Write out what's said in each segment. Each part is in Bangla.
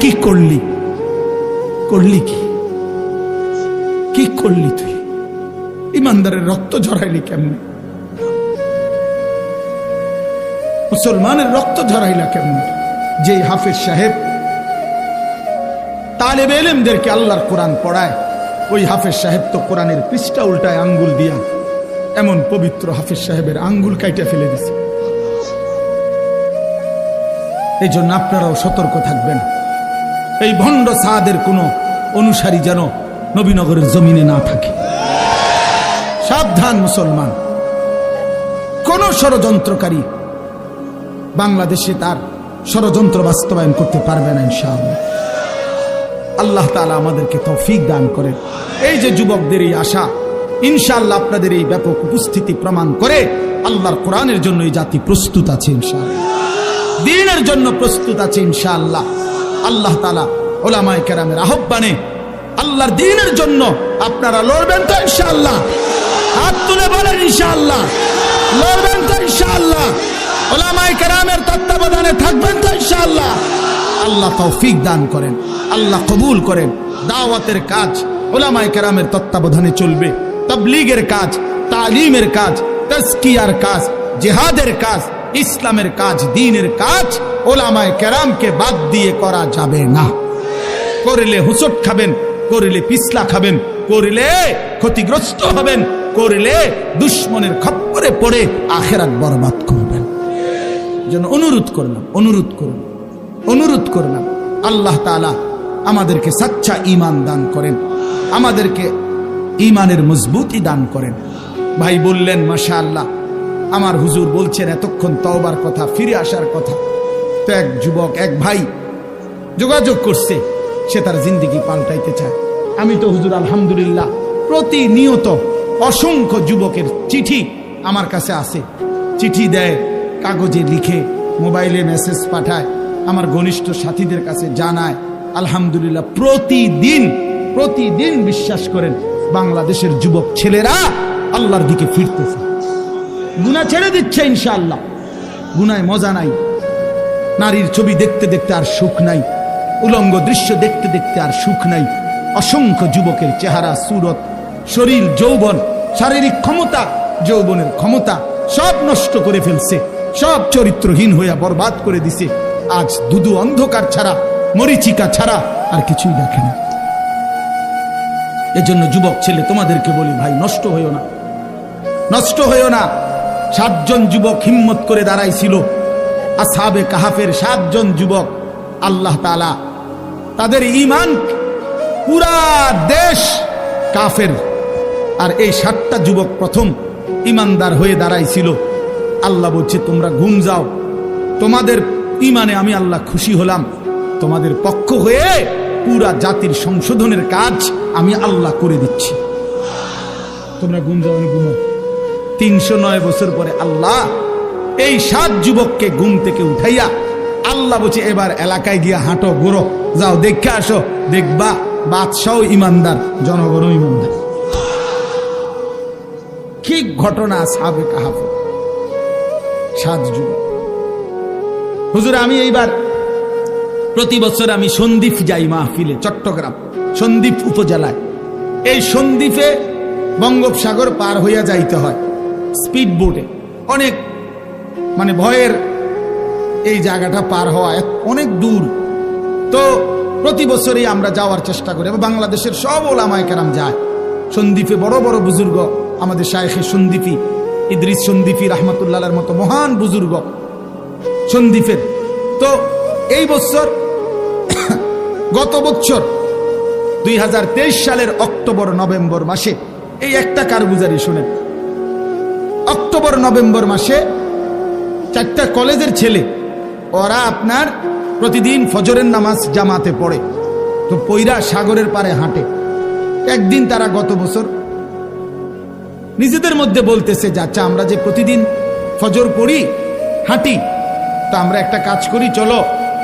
কি করলি? করলি কি করলি তুই? ইমানদারের রক্ত ঝরাইলি কেমনে? মুসলমানের রক্ত ঝরাইলা কেমনে? যে হাফেজ সাহেব তালেবে ইলমদেরকে আল্লাহর কোরআন পড়ায়, ওই হাফেজ সাহেব তো কোরআনের পৃষ্ঠা উল্টায় আঙ্গুল দিয়া এমন পবিত্র হাফেজ সাহেবের আঙ্গুল কাইটা ফেলে দিছে। এই জন্য আপনারাও সতর্ক থাকবেন, এই ভণ্ড সাদের কোনো অনুসারী যেন নবীনগরের জমিনে না থাকে। সাবধান মুসলমান, কোন ষড়যন্ত্রকারী বাংলাদেশে তার ষড়যন্ত্র বাস্তবায়ন করতে পারবে না ইনশাআল্লাহ। আল্লাহ তাআলা আমাদেরকে তৌফিক দান করেন। এই যে যুবকদের এই আশা, ইনশাআল্লাহ আপনাদের এই ব্যাপক উপস্থিতি প্রমাণ করে আল্লাহর কোরআনের জন্য এই জাতি প্রস্তুত আছে ইনশাআল্লাহ, দ্বীনের জন্য প্রস্তুত আছে ইনশাআল্লাহ। আল্লাহ তাআলা উলামায়ে কেরামের আহ্বানে আল্লাহর দ্বীনের জন্য আপনারা লড়বেন তো ইনশাআল্লাহ? হাত তুলে বলেন ইনশাআল্লাহ। লড়বেন তো ইনশাআল্লাহ? উলামায়ে কেরামের তত্ত্বাবধানে থাকবেন তো ইনশাআল্লাহ? আল্লাহ তৌফিক দান করেন, আল্লাহ কবুল করেন। দাওয়াতের কাজ উলামায়ে কেরামের তত্ত্বাবধানে চলবে, তাবলীগের কাজ, তালিমের কাজ, তাজকিয়ার কাজ, জিহাদের কাজ, ইসলামের কাজ, দ্বীনের কাজ উলামায়ে কেরামকে বাদ দিয়ে করা যাবে না। করলে হুঁচট খাবেন, করলে পিছলা খাবেন, করলে ক্ষতিগ্রস্ত হবেন, করলে দুশ্মনের খপ্পরে পড়ে আখিরাত বরবাদ করবেন। যেন অনুরোধ করলাম আল্লাহ তাআলা আমাদেরকে সচ্চা ঈমান দান করেন, আমাদেরকে ঈমানের মজবুতি দান করেন। ভাই বললেন মাশাআল্লাহ, আমার হুজুর বলছেন এতক্ষণ তওবার কথা, ফিরে আসার কথা। তো এক যুবক, এক ভাই যোগাযোগ করছে, সে তার জিন্দেগি পাল্টাইতে চায়। আমি তো হুজুর আলহামদুলিল্লাহ প্রতিনিয়ত অসংখ্য যুবকের চিঠি আমার কাছে আসে, চিঠি দেয়, কাগজে লিখে, মোবাইলে মেসেজ পাঠায়, আমার ঘনিষ্ঠ সাথীদের কাছে জানায়। আলহামদুলিল্লাহ প্রতিদিন বিশ্বাস করেন বাংলাদেশের যুবক ছেলেরা আল্লাহর দিকে ফিরতেছে, গুনাহ ছেড়ে দিচ্ছে ইনশাআল্লাহ। গুনায় মজা নাই, নারীর ছবি দেখতে দেখতে আর সুখ নাই, উলঙ্গ দৃশ্য দেখতে দেখতে আর সুখ নাই। অসংখ্য যুবকের চেহারা, সুরত, শরীর, যৌবন, শারীরিক ক্ষমতা, যৌবনের ক্ষমতা সব নষ্ট করে ফেলছে, সব চরিত্রহীন হইয়া বরবাদ করে দিছে। আজ দুদু অন্ধকার ছাড়া, মরিচিকা ছাড়া আর কিছুই দেখে না। এজন্য যুবক ছেলে তোমাদেরকে বলি, ভাই নষ্ট হইও না, নষ্ট হইও না। 7 জন যুবক হিম্মত করে দাঁড়াইছিল, আসহাবে কাহাফের 7 জন যুবক। আল্লাহ তাআলা তাদের ঈমান, পুরা দেশ কাফের, আর এই 7টা যুবক প্রথম ঈমানদার হয়ে দাঁড়াইছিল। আল্লাহ বলছে তোমরা ঘুম যাও, তোমাদের ঈমানে আমি আল্লাহ খুশি হলাম, তোমাদের পক্ষ হয়ে পুরা জাতির সংশোধনের কাজ আমি আল্লাহ করে দিচ্ছি। তোমরা ঘুম যাও, ঘুমাও। 309 বছর পরে আল্লাহ এই 7 যুবককে ঘুম থেকে উঠাইয়া আল্লাহ বলছে এবার এলাকায় গিয়া হাঁটো, ঘুরো, যাও, দেখে আসো, দেখবা বাদশাহ ইমানদার, জনগণও ইমানদার। কি ঘটনা! আসহাবে কাহাফ 7 যুবক। হুজুর আমি এইবার প্রতি বছর আমি সন্দ্বীপ যাই মাহফিলে, চট্টগ্রাম সন্দ্বীপ উপজেলায়। এই সন্দ্বীপে বঙ্গোপসাগর পার হইয়া যাইতে হয় স্পিড বোটে, অনেক মানে ভয়ের এই জায়গাটা পার হওয়া অনেক দূর। তো প্রতি বছরই আমরা যাওয়ার চেষ্টা করি, বাংলাদেশের সব ওলামায়ে কেরাম যায় সন্দ্বীপে। বড় বড় বুজুর্গ, আমাদের শায়েখে সন্দ্বীপী ইদ্রিস সন্দ্বীপী রাহমাতুল্লাহর মতো মহান বুজুর্গ সন্দ্বীপের। তো এই বছর, গত বছর 2023 সালের অক্টোবর নভেম্বর মাসে, এই একটা কারগুজারি শুনেন, অক্টোবর নভেম্বর মাসে 4টা কলেজের ছেলে, ওরা আপনার প্রতিদিন ফজরের নামাজ জামাতে পড়ে, তো পইরা সাগরের পারে হাঁটে। একদিন তারা গত বছর নিজেদের মধ্যে বলতেছে, যাচ্ছা আমরা যে প্রতিদিন ফজর পড়ি, হাঁটি, তো আমরা একটা কাজ করি, চলো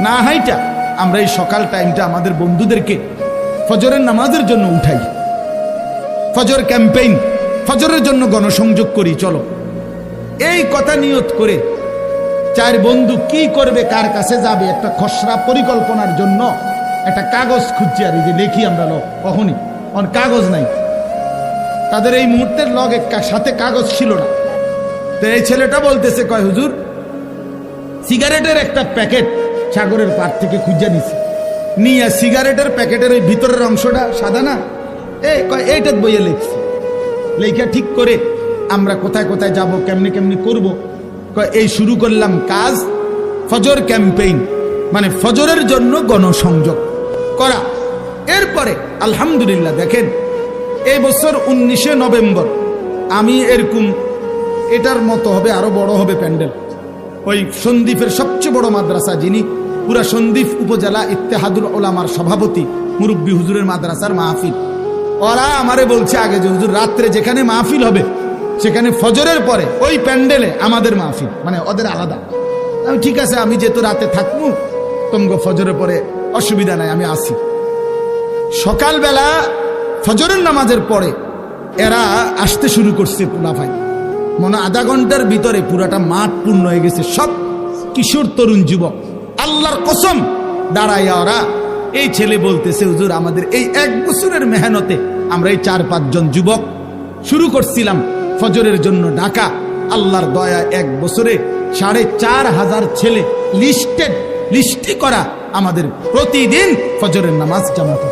না হাইটা আমরা এই সকাল টাইমটা আমাদের বন্ধুদেরকে ফজরের নামাজের জন্য উঠাই, ফজর ক্যাম্পেইন, ফজরের জন্য গণসংযোগ করি, চলো। এই কথা নিয়ত করে 4 বন্ধু কি করবে, কার কাছে যাবে, একটা খসড়া পরিকল্পনার জন্য একটা কাগজ খুঁজছি আর এই যে লেখি আমরা লোক কখনই কাগজ নাই তাদের এই মুহূর্তের লগে সাথে কাগজ ছিল না। তো এই ছেলেটা বলতেছে কয় হুজুর সিগারেটের একটা প্যাকেট সাগরের পার থেকে খুঁজে নিছি, নিয়ে সিগারেটের প্যাকেটের ওই ভিতরের অংশটা সাদা না এইটা বইয়ে লিখছি, লেখা ঠিক করে আমরা কোথায় কোথায় যাব কেমনি কেমনি করব এই শুরু করলাম কাজ ফজর ক্যাম্পেইন, মানে ফজরের জন্য গণসংযোগ করা। এরপরে আলহামদুলিল্লাহ দেখেন এই বছর 19শে নভেম্বর আমি এরকম এটার মতো হবে, আরো বড় হবে প্যান্ডেল, ওই সন্দ্বীপের সবচেয়ে বড় মাদ্রাসা যিনি পুরা সন্দ্বীপ উপজেলা ইত্তেহাদুল ওলামার সভাপতি মুরব্বী হুজুরের মাদ্রাসার মাহফিল, ওরা আমারে বলছে আগে যে হুজুর রাত্রে যেখানে মাহফিল হবে সেখানে ফজরের পরে ওই প্যান্ডেলে আমাদের মাহফিল, মানে ওদের আলাদা। আমি ঠিক আছে, আমি যেহেতু রাতে থাকবো তোমগো ফজরের পরে অসুবিধা নাই, আমি আসি। সকালবেলা ফজরের নামাজের পরে এরা আসতে শুরু করছে, পুরা ভাই মনে আধা ঘন্টার ভিতরে পুরাটা মাঠ পূর্ণ হয়ে গেছে, সব কিশোর তরুণ যুবক। আল্লাহর কসম দাঁড়াইয়া ওরা এই ছেলে বলতেছে হুজুর আমাদের এই 1 বছরের মেহনতে আমরা এই 4-5 জন যুবক শুরু করছিলাম ফজরের জন্য ঢাকা। আল্লাহর দয়া 1 বছরে 4,500 ছেলে লিস্টি করা আমাদের প্রতিদিন ফজরের নামাজ জামাত।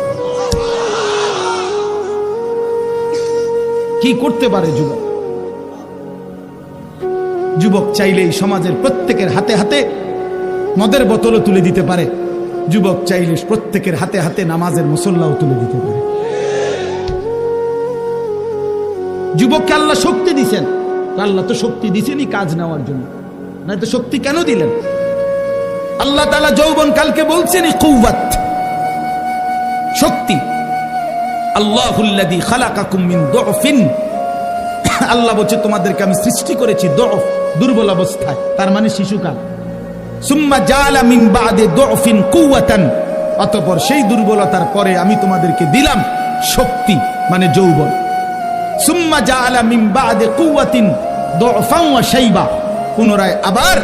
কি করতে পারে যুবক? যুবক চাইলেই সমাজের প্রত্যেকের হাতে হাতে মদের বোতলও তুলে দিতে পারে, যুবক চাইলে প্রত্যেকের হাতে হাতে নামাজের মুসল্লাও তুলে দিতে পারে। যুবককে আল্লাহ শক্তি দিছেন, আল্লাহ তো শক্তি দিছেনই কাজ নেওয়ার জন্য, না তো শক্তি কেন দিলেন? আল্লাহ তাআলা যৌবন কালকে বলছেন কুওয়াত, শক্তি। আল্লাহুল্লাযী খালাকাকুম মিন দুফিন, আল্লাহ বলছে তোমাদেরকে আমি সৃষ্টি করেছি দুফ, দুর্বল অবস্থায়, তার মানে শিশুকাল। সুম্মা জাআলা মিন বাদি দুফিন কুওয়াতান, অতঃপর সেই দুর্বলতার পরে আমি তোমাদেরকে দিলাম শক্তি, মানে যৌবন। সুম্মা জাআলা মিন বাদি কুওয়াতিন দুফান ওয়া শাইবা, পুনরায় আবার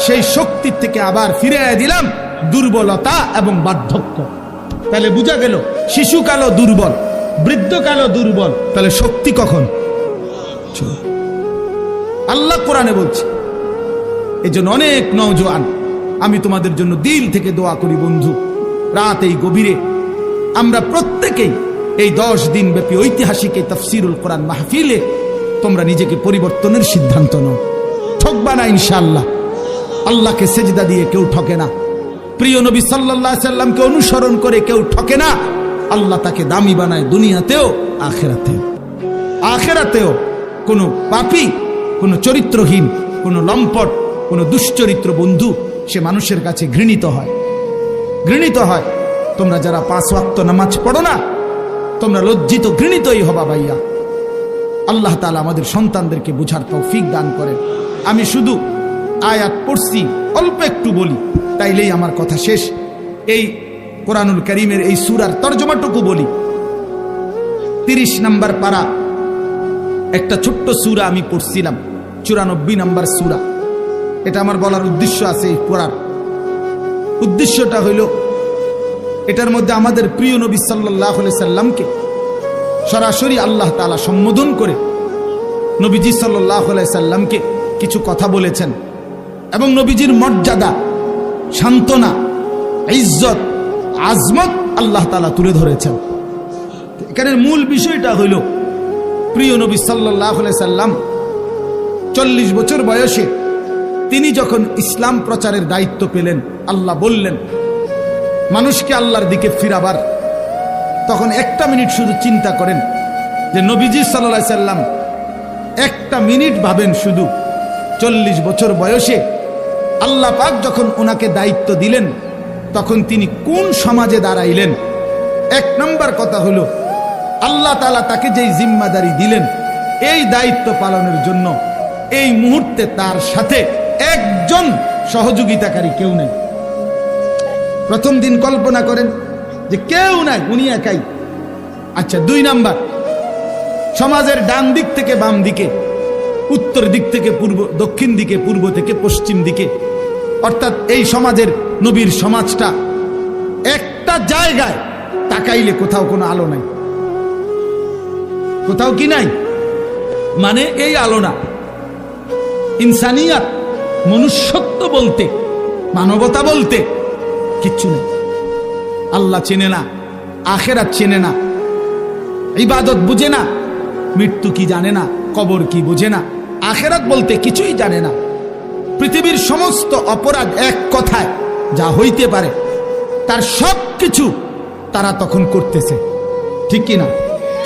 সেই শক্তির থেকে আবার ফিরে দিলাম দুর্বলতা এবং বার্ধক্য। তাহলে বোঝা গেল শিশুকালও দুর্বল, বৃদ্ধকালও দুর্বল, তাহলে শক্তি কখন? আল্লাহ কোরআনে বলছে। এই জন্য অনেক নওজোয়ান আমি তোমাদের জন্য দিল থেকে দোয়া করি বন্ধু, রাত এই গভীরে আমরা প্রত্যেকেই এই 10 দিন ব্যাপী ঐতিহাসিক এই তাফসীরুল কোরআন মাহফিলে তোমরা নিজেকে পরিবর্তনের সিদ্ধান্ত নাও। ঠকবা না ইনশাআল্লাহ। আল্লাহকে সেজদা দিয়ে কেউ ঠকে না, প্রিয় নবী সাল্লাল্লাহু আলাইহি সাল্লামকে অনুসরণ করে কেউ ঠকে না। আল্লাহ তাকে দামি বানায় দুনিয়াতেও আখিরাতেও। আখিরাতেও কোনো পাপী, কোনো চরিত্রহীন, কোনো লম্পট, কোনো দুশ্চরিত্র বন্ধু সে মানুষের কাছে ঘৃণিত হয়, ঘৃণিত হয়। তোমরা যারা 5 ওয়াক্ত নামাজ পড়ো না, তোমরা লজ্জিত ঘৃণিতই হবা ভাইয়া। আল্লাহ তাআলা আমাদের সন্তানদেরকে বুঝার তৌফিক দান করেন। আমি শুধু আয়াত পড়ছি, অল্প একটু বলি, তাইলেই আমার কথা শেষ। এই কোরআনুল কারীমের এই সূরার তরজমাটুকু বলি। 30 নম্বর পারা একটা ছোট্ট সূরা আমি পড়ছিলাম, 94 নম্বর সূরা। এটা আমার বলার উদ্দেশ্য আছে, এই পড়ার উদ্দেশ্যটা হইল এটার মধ্যে আমাদের প্রিয় নবী সাল্লাল্লাহু আলাইহি সাল্লামকে সরাসরি আল্লাহ তাআলা সম্বোধন করে নবীজি সাল্লাল্লাহু আলাইহি সাল্লামকে কিছু কথা বলেছেন এবং নবীজির মর্যাদা, সান্ত্বনা, ইজ্জত, আজমত আল্লাহ তাআলা তুলে ধরেছেন। এখানের মূল বিষয়টা হইল প্রিয় নবী সাল্লাল্লাহু আলাইহি সাল্লাম 40 বছর বয়সে তিনি যখন ইসলাম প্রচারের দায়িত্ব পেলেন, আল্লাহ বললেন মানুষকে আল্লাহর দিকে ফিরাবার, তখন একটা মিনিট শুধু চিন্তা করেন যে নবীজি সাল্লাল্লাহু আলাইহি সাল্লাম একটা মিনিট ভাবেন শুধু 40 বছর বয়সে আল্লাহ পাক যখন ওনাকে দায়িত্ব দিলেন তখন তিনি কোন সমাজে দাঁড়াইলেন। 1 নম্বর কথা হলো আল্লাহ তাআলা তাকে যেই জিম্মাদারি দিলেন এই দায়িত্ব পালনের জন্য এই মুহূর্তে তার সাথে একজন সহযোগিতাকারী কেউ নেই। প্রথম দিন কল্পনা করেন যে কেউ নাই, উনি একাই। আচ্ছা, 2 নাম্বার, সমাজের ডান দিক থেকে বাম দিকে, উত্তর দিক থেকে পূর্ব, দক্ষিণ দিকে, পূর্ব থেকে পশ্চিম দিকে, অর্থাৎ এই সমাজের নবীর সমাজটা একটা প্রত্যেকটা জায়গায় তাকাইলে কোথাও কোনো আলো নাই, কোথাও কি নাই, মানে এই আলো না। ইনসানিয়াত, মনুষ্যত্ব বলতে, মানবতা বলতে কিচ্ছু নেই। আল্লাহ চেনে না, আখেরাত চেনে না, ইবাদত বুঝে না, মৃত্যু কি জানে না, কবর কি বুঝে না, আখেরাত বলতে কিছুই জানে না। পৃথিবীর সমস্ত অপরাধ এক কথায় যা হইতে পারে তার সব কিছু তারা তখন করতেছে, ঠিক কি না?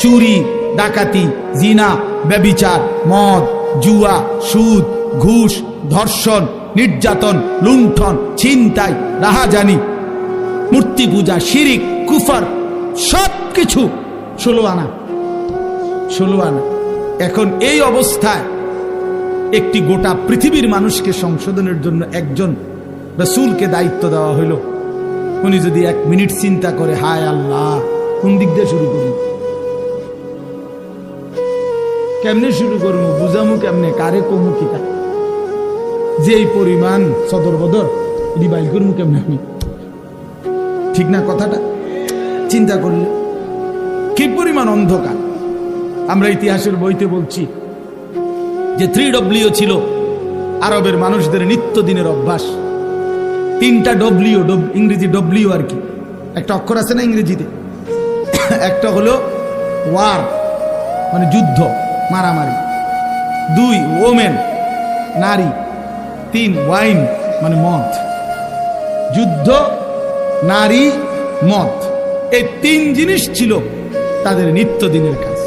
চুরি, ডাকাতি, জিনা, ব্যভিচার, মদ, জুয়া, সুদ, ঘুষ, ধর্ষণ, নির্যাতন, লুণ্ঠন, ছিনতাই, রাহাজানি, মূর্তি পূজা, শিরিক, কুফর, সব কিছু 16 আনা। এখন এই অবস্থায় একটি গোটা পৃথিবীর মানুষকে সংশোধনের জন্য একজন রাসূলকে দায়িত্ব দেওয়া হইল। উনি যদি 1 মিনিট চিন্তা করে, হায় আল্লাহ, কোন দিক দিয়ে শুরু করবো, কেমনে শুরু করবো, বুঝামু কেমনে, কারে কমু, কি যে এই পরিমাণ সদর বদর রিবাইল করবো কেমনে আমি, ঠিক না কথাটা? চিন্তা করলে কি পরিমাণ অন্ধকার। আমরা ইতিহাসের বইতে বলছি যে 3W ছিল আরবের মানুষদের নিত্যদিনের অভ্যাস। 3টা ডব্লিউ, ইংরেজি ডব্লিউ আর কি, একটা অক্ষর আছে না ইংরেজিতে, একটা হলো ওয়ার মানে যুদ্ধ, মারামারি, 2 ওমেন নারী, 3 ওয়াইন মানে মদ। যুদ্ধ, নারী, মদ, এই 3 জিনিস ছিল তাদের নিত্যদিনের কাজ।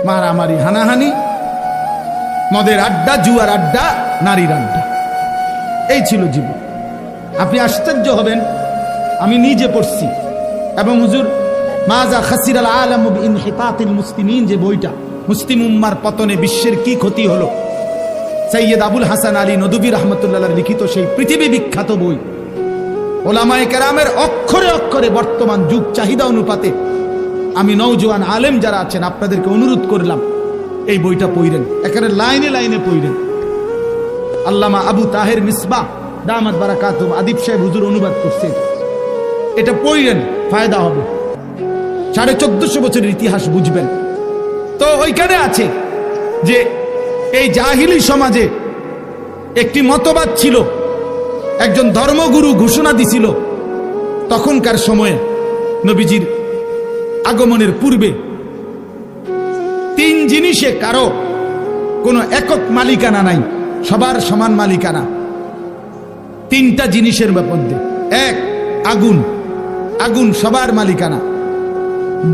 মারামারি, হানাহানি, মদের আড্ডা, জুয়ার আড্ডা, নারীর আড্ডা, এই ছিল জীবন। আপনি আশ্চর্য হবেন, আমি নিজে পড়ছি, এবং হুজুর মাজা খাসিরাল আলাম বিইনহিতাতিল মুসলিমিন যে বইটা, মুসলিম উম্মার পতনে বিশ্বের কি ক্ষতি হলো, সৈয়দ আবুল হাসান আলী নদভী রাহমাতুল্লাহ লিখিত সেই পৃথিবী বিখ্যাত বই। ওলামায়ে কেরামের অক্ষরে অক্ষরে বর্তমান যুগ চাহিদা অনুপাতে আমি নওজোয়ান আলেম যারা আছেন আপনাদেরকে অনুরোধ করলাম এই বইটা পড়েন, এখানে লাইনে লাইনে পড়েন। আল্লামা আবু তাহের মিসবাহ দামাত বারাকাতুহু আদিব সাহেব হুজুর অনুবাদ করছে, এটা পড়েন, ফায়দা হবে। 1450 বছরের ইতিহাস বুঝবেন। তো ওইখানে আছে যে এই জাহিলি সমাজে একটি মতবাদ ছিল, একজন ধর্মগুরু ঘোষণা দিছিল তখনকার সময়ে নবীজির আগমনের পূর্বে 3 জিনিসে কারো কোনো একক মালিকানা নাই, সবার সমান মালিকানা। 3টা জিনিসের মধ্যে, 1 আগুন, আগুন সবার মালিকানা,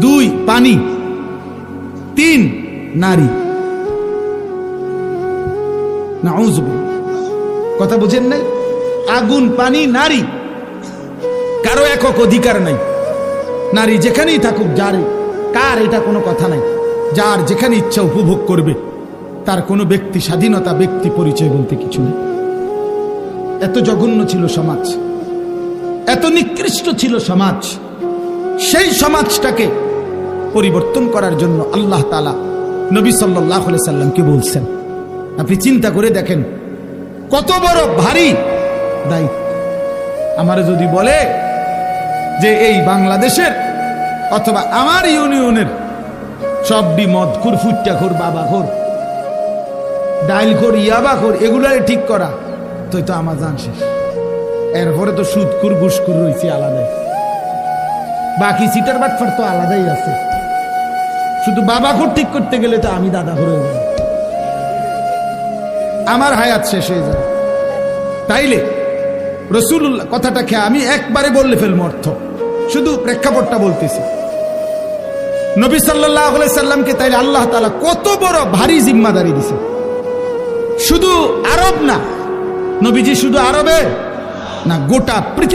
2 পানি, 3 নারী। নাউযুবিল্লাহ, কথা বুঝেন নাই? আগুন, পানি, নারী, কারো একক অধিকার নাই। নারী যেখানেই থাকুক, যার কার এটা কোনো কথা নাই, যার যেখানে ইচ্ছা উপভোগ করবে, তার কোনো ব্যক্তি স্বাধীনতা, ব্যক্তি পরিচয় বলতে কিছু নেই। এত জঘন্য ছিল সমাজ, এত নিকৃষ্ট ছিল সমাজ। সেই সমাজটাকে পরিবর্তন করার জন্য আল্লাহ তাআলা নবী সাল্লাল্লাহু আলাইহি সাল্লামকে বলছেন। আপনি চিন্তা করে দেখেন কত বড় ভারী দায়িত্ব। আমারে যদি বলে যে এই বাংলাদেশের অথবা আমার ইউনিয়নের সবডি মদখোর, ফুট্টাখোর, বাবাখোর, ডাইলখোর, ইয়াবাখোর, এগুলারে ঠিক করা, তো আমার জান শেষ। এরপরে তো সুদখোর, ঘুষখোর রয়েছে আলাদাই, বাকি সিটার বাটফার তো আলাদাই আছে। শুধু বাবাখোর ঠিক করতে গেলে তো আমি দাদাখোর হয়ে যাব, আমার হায়াত শেষ হয়ে যাবে। তাইলে রাসূলুল্লাহ কথাটাকে আমি একবারে বললে ফেলবো অর্থ, শুধু প্রেক্ষাপটটা বলতেছি। নবী সাল্লাল্লাহু আলাইহি সাল্লামকে তাইলে আল্লাহ তাআলা কত বড় ভারী জিম্মাদারি দিয়েছে। শুধু আরব না, নবীজি শুধু আরবে না, গোটা পৃথিবী